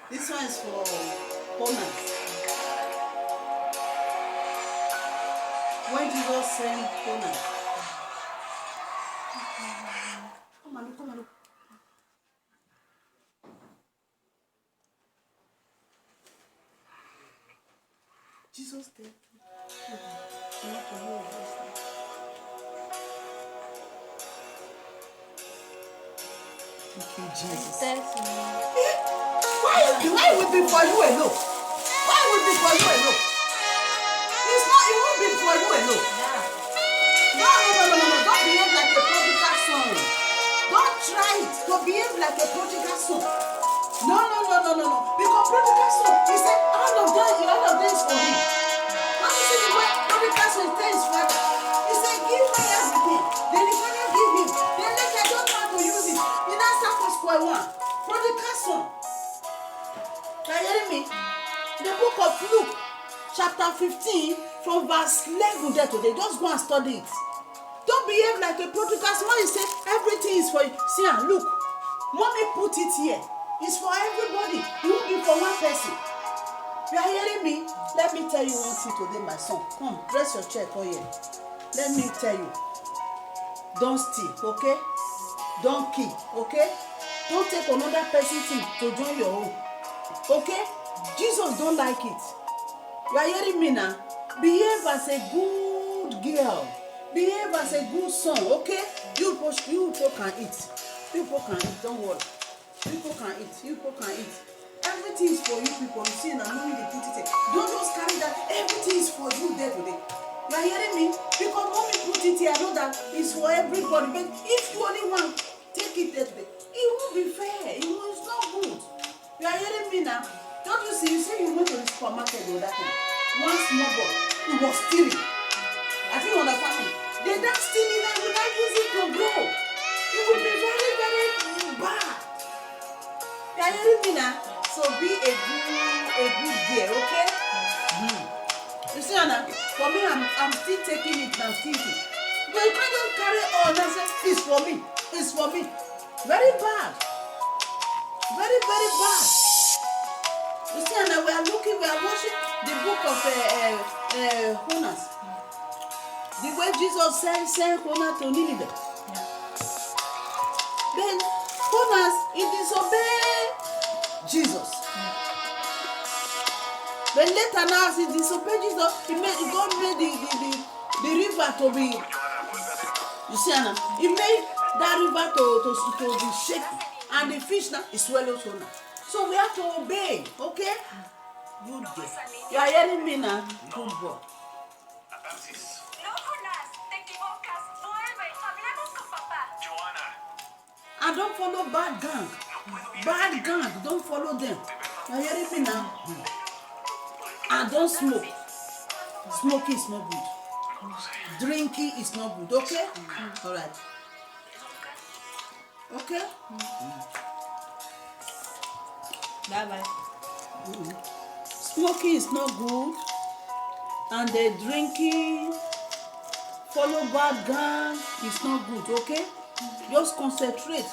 This one is for Honors. When Jesus sent Honors. Come on, come on. Jesus did. Thank you, Jesus. Why would be for you alone? Why would be for you alone? It's not, it won't be for you alone. No. Don't behave like a prodigal son. Don't try it to behave like a prodigal son. No. Because prodigal son, he said, all of them is for him. Don't you see the way prodigal son tells his father? He said, give me everything. Then the father give him. Then later I don't know how to use it. He now start from square one. Prodigal son. Are you hearing me? The book of Luke, chapter 15, from verse 11 there today. Just go and study it. Don't behave like a prodigal son. When you say everything is for you. See, look. Mommy put it here. It's for everybody. It won't be for one person. You are hearing me? Let me tell you one thing today, my son. Come, press your chair for here. Let me tell you. Don't steal, okay? Don't kill, okay? Don't take another person's thing to join your own. Okay? Jesus don't like it. You are hearing me now? Behave as a good girl. Behave as a good son, okay? You people can eat. People can eat, don't worry. People can eat. People can eat. Everything is for you people. You see now, mommy they put it here. Don't just carry that. Everything is for you there today. You are hearing me? Because mommy put it here, I know that it's for everybody. But if you only want, take it there today. It won't be fair. It's not good. You are hearing me now? Don't you see? You say you went to the supermarket the other time. One small boy, he was stealing. I think you understand me. They don't steal it and will not use it to grow. It will be very, very bad. You are hearing me now? So be a good girl, okay? You see, Anna, for me, I'm still taking it and thinking. But you can't just carry on and say, it's for me. It's for me. Very bad. Very, very bad. You see, and we are watching the book of Honors. The way Jesus sent Honors to Nineveh. Then Honors, he disobeyed Jesus. But later now, as he disobeyed Jesus, God made the river to be. You see, Anna, he made that river to be shaken. And the fish now is swallowed Honor. So we have to obey, okay? Good girl. You are hearing me now? Good boy. And don't follow bad gang. Bad gang, don't follow them. You are hearing me now? And don't smoke. Smoking is not good. Drinking is not good, okay? All right. Okay? Bye-bye. Smoking is not good. And the drinking, follow bad gang is not good, okay? Just concentrate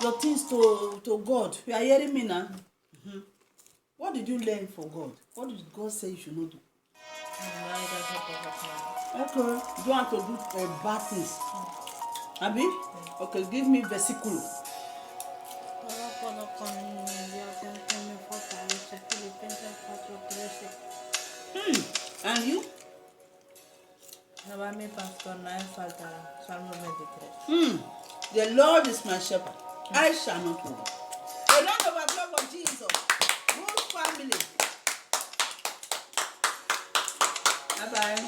your things to God. You are hearing me now? What did you learn for God? What did God say you should not do? Okay, you don't have to do bad things. Abi? Okay, give me versicle. And you? The Lord is my shepherd. I shall not want. A round of applause for Jesus. Good family. Bye-bye.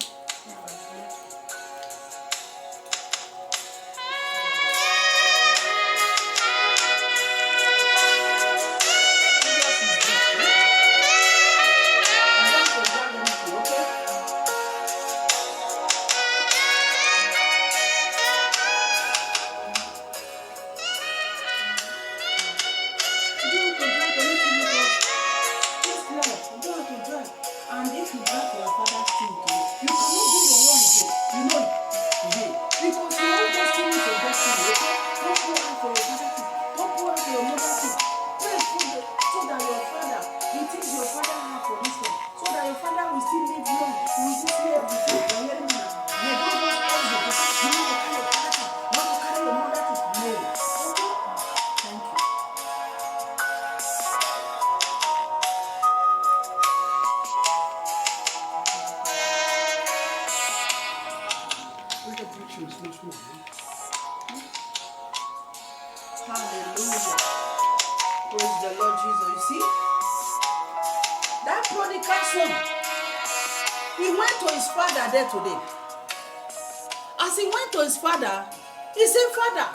And if you drive for your father's thing, you cannot Hallelujah. Praise the Lord Jesus. You see, that prodigal son, he went to his father there today. As he went to his father, he said, Father,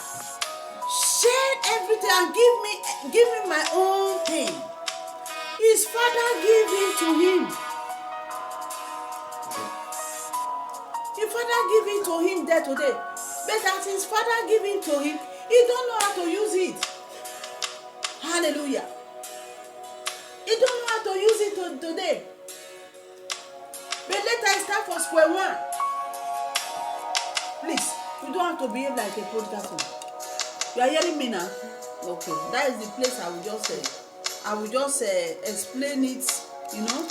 share everything and give me my own thing. His father gave it to him. His father gave it to him there today. But as his father gave it to him, he don't know how to use it. Hallelujah. He don't know how to use it today. But later I start from square one. Please, you don't have to behave like a prodigal son. You are hearing me now? Okay, that is the place I will just explain it, you know.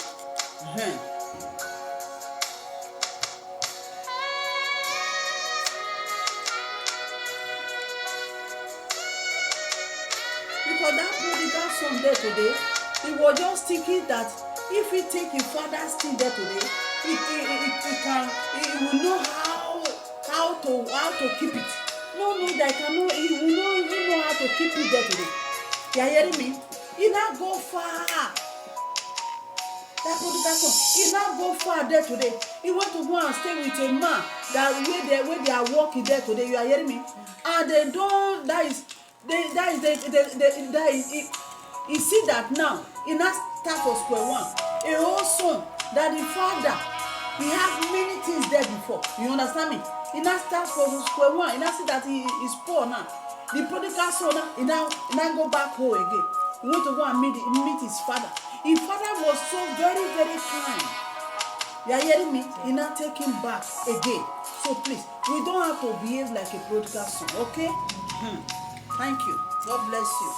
Because that prodigal son there today, he was just thinking that if he take his father's thing there today, he will know how to keep it. No, that cannot. He will not even know how to keep it there today. You are hearing me? He not go far. That prodigal son, he not go far there today. He want to go and stay with a man that where they are working there today. You are hearing me? And they don't. You see that now. He not start for square one. A whole son that the father, he have many things there before. You understand me? He now start for square one. He now see that he is poor now. The prodigal son now, he now go back home again. He want to go and meet his father. His father was so very, very kind. You are hearing me? He now take him back again. So please, we don't have to behave like a prodigal son, okay? Thank you. God bless you.